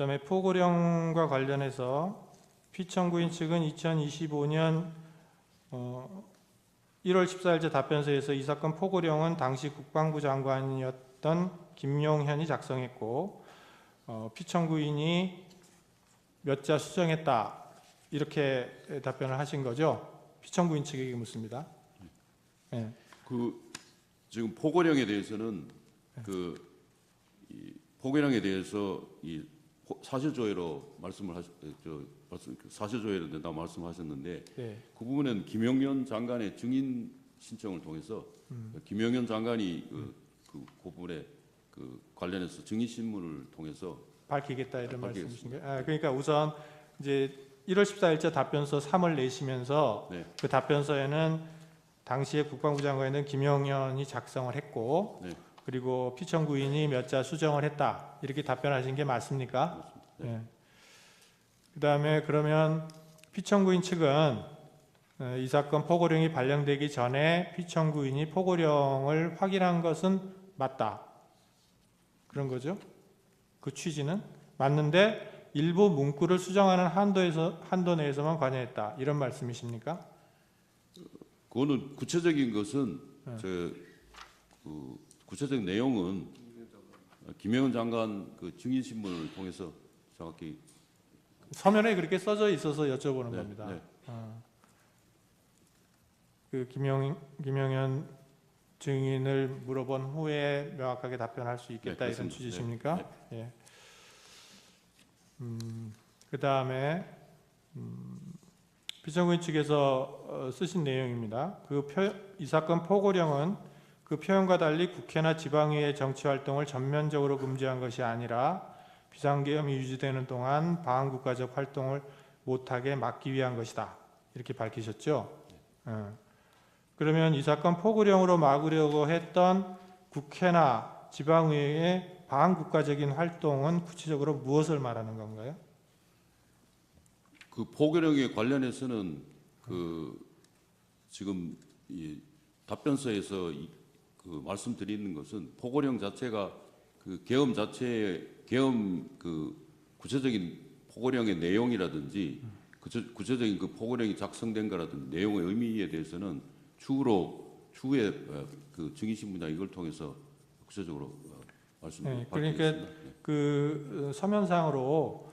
그다음에 포고령과 관련해서 피청구인 측은 2025년 1월 14일째 답변서에서 이 사건 포고령은 당시 국방부 장관이었던 김용현이 작성했고 피청구인이 몇 자 수정했다 이렇게 답변을 하신 거죠. 피청구인 측에게 묻습니다. 네. 지금 포고령에 대해서는 이 포고령에 대해서 이 사실조회로 사실조회로 된다고 말씀하셨는데 네. 그 부분은 김용현 장관의 증인 신청을 통해서 김용현 장관이 그 부분에 관련해서 증인 신문을 통해서 밝히겠다 이런 말씀이신가요? 그러니까 우선 이제 1월 14일자 답변서 3을 내시면서 네. 그 답변서에는 당시에 국방부 장관인 김용현이 작성을 했고 네. 그리고 피청구인이 몇 자 수정을 했다 이렇게 답변하신 게 맞습니까? 그렇습니다. 네. 네. 그다음에 그러면 피청구인 측은 이 사건 포고령이 발령되기 전에 피청구인이 포고령을 확인한 것은 맞다 그런 거죠? 그 취지는 맞는데 일부 문구를 수정하는 한도 내에서만 관여했다 이런 말씀이십니까? 그거는 구체적인 것은 구체적인 내용은 김영은 장관 그 증인 신문을 통해서 정확히 서면에 그렇게 써져 있어서 여쭤보는 네, 겁니다. 네. 그 김영현 증인을 물어본 후에 명확하게 답변할 수 있겠다 네, 이런 그렇습니다. 취지십니까? 네, 예. 그 다음에 피청구인 측에서 쓰신 내용입니다. 이 사건 포고령은 그 표현과 달리 국회나 지방의회 정치활동을 전면적으로 금지한 것이 아니라 비상계엄이 유지되는 동안 방한국가적 활동을 못하게 막기 위한 것이다. 이렇게 밝히셨죠. 그러면 이 사건 포고령으로 막으려고 했던 국회나 지방의회의 방한국가적인 활동은 구체적으로 무엇을 말하는 건가요? 그 포고령에 관련해서는 지금 이 답변서에서 말씀드리는 것은 포고령 자체가 계엄 구체적인 포고령의 내용이라든지 구체적인 그 포고령이 작성된 거라든지 내용의 의미에 대해서는 추후에 증인 신문이나 이걸 통해서 구체적으로 말씀드리겠습니다. 그러니까 그 서면상으로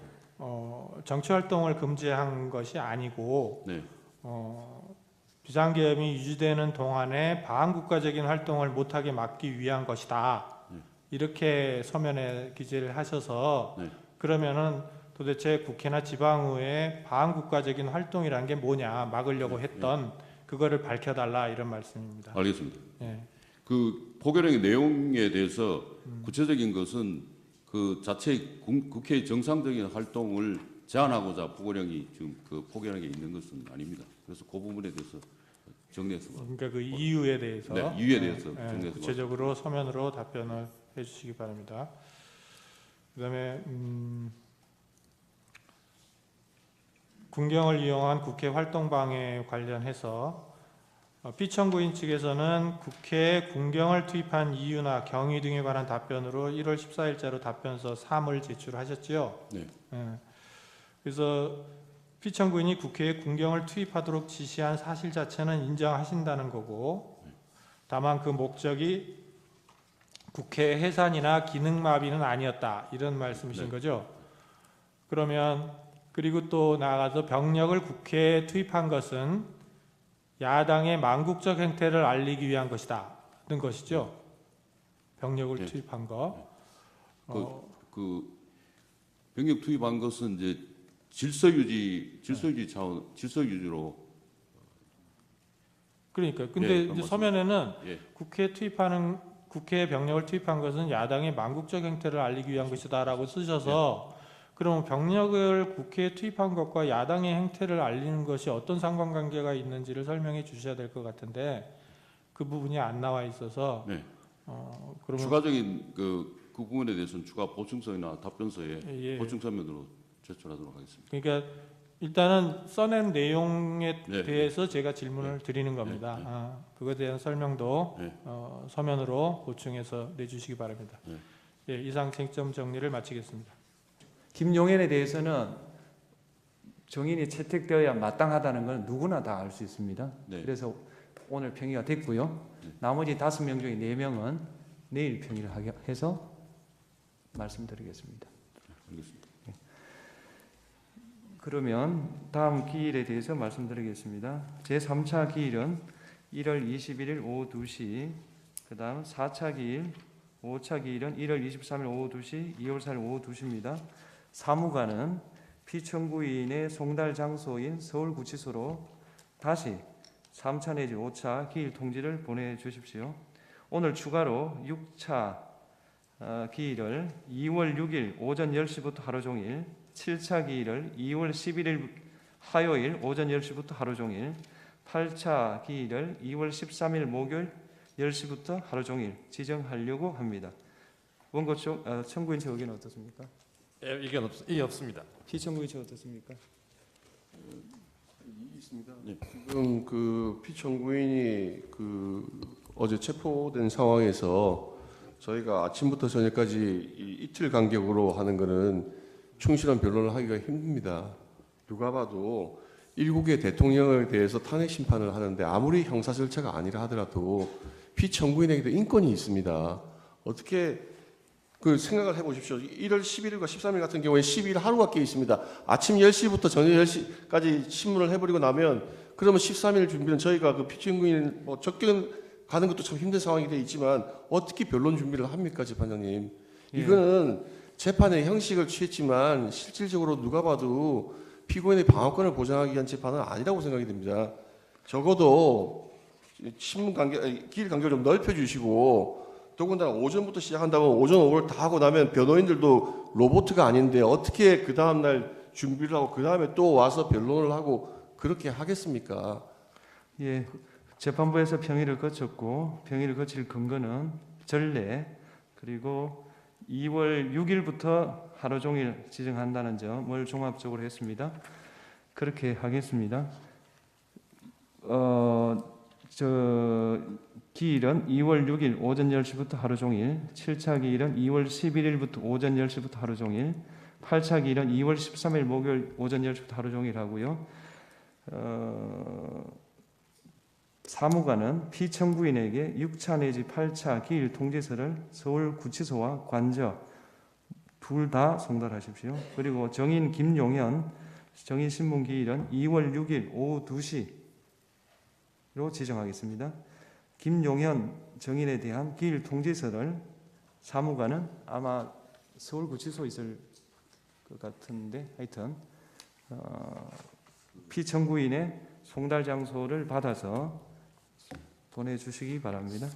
정치활동을 금지한 것이 아니고 네. 비상계엄이 유지되는 동안에 방한국가적인 활동을 못하게 막기 위한 것이다. 이렇게 서면에 기재를 하셔서 네. 그러면은 도대체 국회나 지방의회의 방한국가적인 활동이라는 게 뭐냐 막으려고 했던 그거를 밝혀달라 이런 말씀입니다. 알겠습니다. 예. 그 포고령의 내용에 대해서 구체적인 것은 그 자체 국회의 정상적인 활동을 제한하고자 포고령이 지금 그 포고령에 있는 것은 아닙니다. 그래서 그 부분에 대해서 정리해서 그러니까 그 이유에 대해서 네, 이유에 대해서 정리해서 구체적으로 서면으로 답변을 해주시기 바랍니다. 그다음에 군경을 이용한 국회 활동 방해 관련해서 피청구인 측에서는 국회에 군경을 투입한 이유나 경위 등에 관한 답변으로 1월 14일자로 답변서 3을 제출하셨죠. 네. 그래서 피청구인이 국회에 군경을 투입하도록 지시한 사실 자체는 인정하신다는 거고 다만 그 목적이 국회 해산이나 기능마비는 아니었다 이런 말씀이신 네. 거죠. 그러면 그리고 또 나아가서 병력을 국회에 투입한 것은 야당의 망국적 행태를 알리기 위한 것이다 는 것이죠. 병력을 네. 투입한 거. 병력 투입한 것은 이제 질서 유지 차원 질서 유지로. 그러니까 근데 이제 서면에는 예. 국회에 병력을 투입한 것은 야당의 망국적 행태를 알리기 위한 것이다라고 쓰셔서 그러면 병력을 국회에 투입한 것과 야당의 행태를 알리는 것이 어떤 상관관계가 있는지를 설명해 주셔야 될 것 같은데 그 부분이 안 나와 있어서 네. 그러면 추가적인 그 부분에 대해서는 추가 보충서나 답변서에 예. 보충 서면으로 제출하도록 하겠습니다. 그러니까 일단은 써낸 내용에 네. 대해서 제가 질문을 드리는 겁니다. 네. 그거에 대한 설명도 네. 서면으로 보충해서 내주시기 바랍니다. 네. 예, 이상 쟁점 정리를 마치겠습니다. 김용현에 대해서는 정인이 채택되어야 마땅하다는 건 누구나 다 알 수 있습니다. 네. 그래서 오늘 평의가 됐고요. 나머지 5명 중에 4명은 내일 평의를 해서 말씀드리겠습니다. 알겠습니다. 그러면 다음 기일에 대해서 말씀드리겠습니다. 제3차 기일은 1월 21일 오후 2시, 그 다음 4차 기일, 5차 기일은 1월 23일 오후 2시, 2월 4일 오후 2시입니다. 사무관은 피청구인의 송달 장소인 서울구치소로 다시 3차 내지 5차 기일 통지를 보내주십시오. 오늘 추가로 6차 기일을 2월 6일 오전 10시부터 하루 종일, 7차 기일을 2월 11일 화요일 오전 10시부터 하루 종일, 8차 기일을 2월 13일 목요일 10시부터 하루 종일 지정하려고 합니다. 원고 쪽 청구인 측 의견은 어떻습니까? 예, 이견 없습니다. 피청구인 측 어떻습니까? 있습니다. 지금 그 피청구인이 어제 체포된 상황에서 저희가 아침부터 저녁까지 이틀 간격으로 하는 거는 충실한 변론을 하기가 힘듭니다. 누가 봐도 일국의 대통령에 대해서 탄핵 심판을 하는데 아무리 형사 절차가 아니라 하더라도 피청구인에게도 인권이 있습니다. 어떻게 그 생각을 해보십시오. 1월 11일과 13일 같은 경우에 12일 하루가 깨 있습니다. 아침 10시부터 저녁 10시까지 신문을 해버리고 나면 그러면 13일 준비는 저희가 그 피청구인 뭐 접견 가는 것도 참 힘든 상황이 돼 있지만 어떻게 변론 준비를 합니까, 재판장님? 예. 이거는 재판의 형식을 취했지만 실질적으로 누가 봐도 피고인의 방어권을 보장하기 위한 재판은 아니라고 생각이 됩니다. 적어도 신문 간격, 길 간격을 좀 넓혀주시고 더군다나 오전부터 시작한다면 오전 오후를 다 하고 나면 변호인들도 로보트가 아닌데 어떻게 그 다음날 준비를 하고 그 다음에 또 와서 변론을 하고 그렇게 하겠습니까? 예, 재판부에서 평의를 거쳤고 평의를 거칠 근거는 전례 그리고 2월 6일부터 하루 종일 지정한다는 점을 종합적으로 했습니다. 그렇게 하겠습니다. 기일은 2월 6일 오전 10시부터 하루 종일, 7차 기일은 2월 11일부터 오전 10시부터 하루 종일, 8차 기일은 2월 13일 목요일 오전 10시부터 하루 종일 하고요. 사무관은 피청구인에게 6차 내지 8차 기일 통지서를 서울구치소와 관저 둘 다 송달하십시오. 그리고 정인 김용현 정인 신문 기일은 2월 6일 오후 2시로 지정하겠습니다. 김용현 정인에 대한 기일 통지서를 사무관은 아마 서울구치소에 있을 것 같은데 하여튼 피청구인의 송달 장소를 받아서 보내주시기 바랍니다.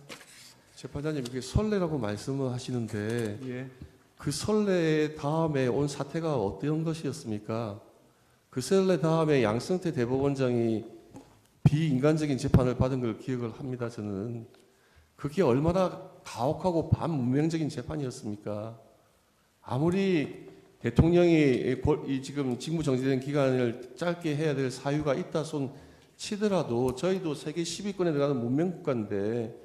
재판장님 이게 선례라고 말씀을 하시는데 예. 그 선례 다음에 온 사태가 어떤 것이었습니까? 그 선례 다음에 양승태 대법원장이 비인간적인 재판을 받은 걸 기억을 합니다. 저는 그게 얼마나 가혹하고 반문명적인 재판이었습니까? 아무리 대통령이 지금 직무 정지된 기간을 짧게 해야 될 사유가 있다 손 치더라도 저희도 세계 10위권에 들어가는 문명국가인데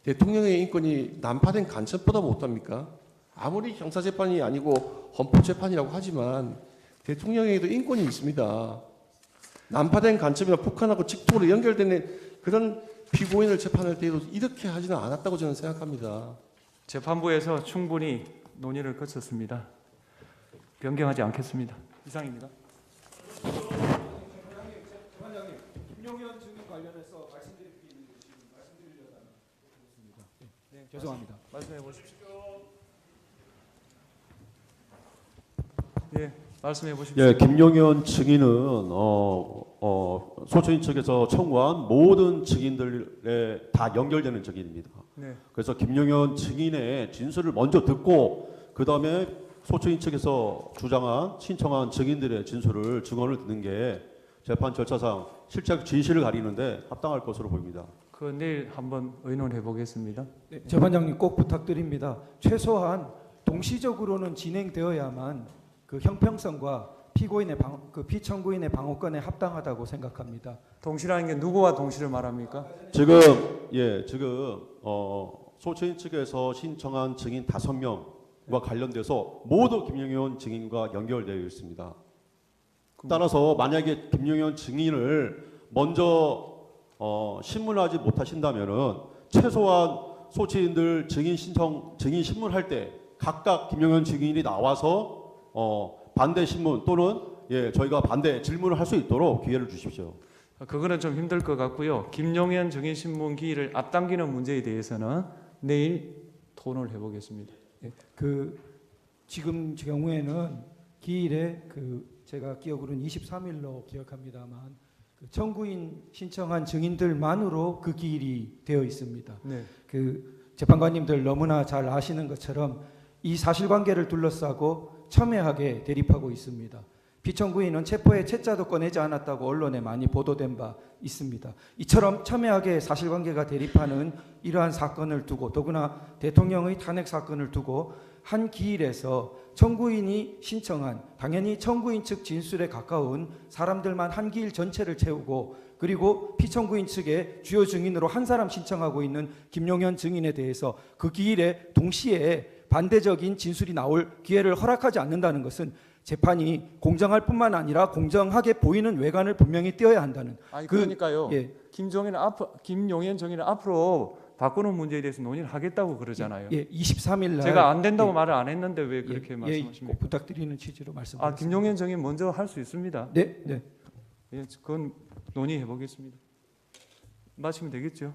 대통령의 인권이 난파된 간첩보다 못합니까? 아무리 형사재판이 아니고 헌법재판이라고 하지만 대통령에게도 인권이 있습니다. 난파된 간첩이나 북한하고 직통으로 연결되는 그런 피고인을 재판할 때에도 이렇게 하지는 않았다고 저는 생각합니다. 재판부에서 충분히 논의를 거쳤습니다. 변경하지 않겠습니다. 이상입니다. 재판장님, 김용현 증인 관련해서 말씀드릴 게 있는데 지금 말씀드리려다가 그렇습니다. 네, 죄송합니다. 말씀해 보십시오. 예, 말씀해 보십시오. 예, 김용현 증인은 소초인 측에서 청구한 모든 증인들에 다 연결되는 증인입니다. 네. 그래서 김용현 증인의 진술을 먼저 듣고 그 다음에 소초인 측에서 주장한 신청한 증인들의 진술을 증언을 듣는 게 재판 절차상 실제 진실을 가리는데 합당할 것으로 보입니다. 그 내일 한번 의논해 보겠습니다. 네, 재판장님 꼭 부탁드립니다. 최소한 동시적으로는 진행되어야만 그 형평성과 피고인의 그 피청구인의 방어권에 합당하다고 생각합니다. 동시라는 게 누구와 동시를 말합니까? 지금 소초인 측에서 신청한 증인 5명 관련돼서 모두 김용현 증인과 연결되어 있습니다. 따라서 만약에 김용현 증인을 먼저 신문하지 못하신다면은 최소한 소치인들 증인 신문할 때 각각 김용현 증인이 나와서 반대 신문 또는 저희가 반대 질문을 할 수 있도록 기회를 주십시오. 그거는 좀 힘들 것 같고요. 김용현 증인 신문 기일을 앞당기는 문제에 대해서는 내일 토론을 해보겠습니다. 지금 경우에는 기일에 제가 기억으로는 23일로 기억합니다만 청구인 신청한 증인들만으로 그 기일이 되어 있습니다. 네. 재판관님들 너무나 잘 아시는 것처럼 이 사실관계를 둘러싸고 첨예하게 대립하고 있습니다. 피청구인은 체포의 채자도 꺼내지 않았다고 언론에 많이 보도된 바 있습니다. 이처럼 첨예하게 사실관계가 대립하는 이러한 사건을 두고 더구나 대통령의 탄핵 사건을 두고 한 기일에서 청구인이 신청한 당연히 청구인 측 진술에 가까운 사람들만 한 기일 전체를 채우고 그리고 피청구인 측의 주요 증인으로 한 사람 신청하고 있는 김용현 증인에 대해서 그 기일에 동시에 반대적인 진술이 나올 기회를 허락하지 않는다는 것은 재판이 공정할 뿐만 아니라 공정하게 보이는 외관을 분명히 띄어야 한다는. 그러니까요. 예. 김용현 증인은 앞으로 바꾸는 문제에 대해서 논의를 하겠다고 그러잖아요. 23일 날 제가 안 된다고 말을 안 했는데 왜 그렇게 말씀하십니까? 꼭 부탁드리는 취지로 말씀드렸습니다. 김용현 증인 먼저 할 수 있습니다. 네. 예, 그건 논의해 보겠습니다. 마치면 되겠죠.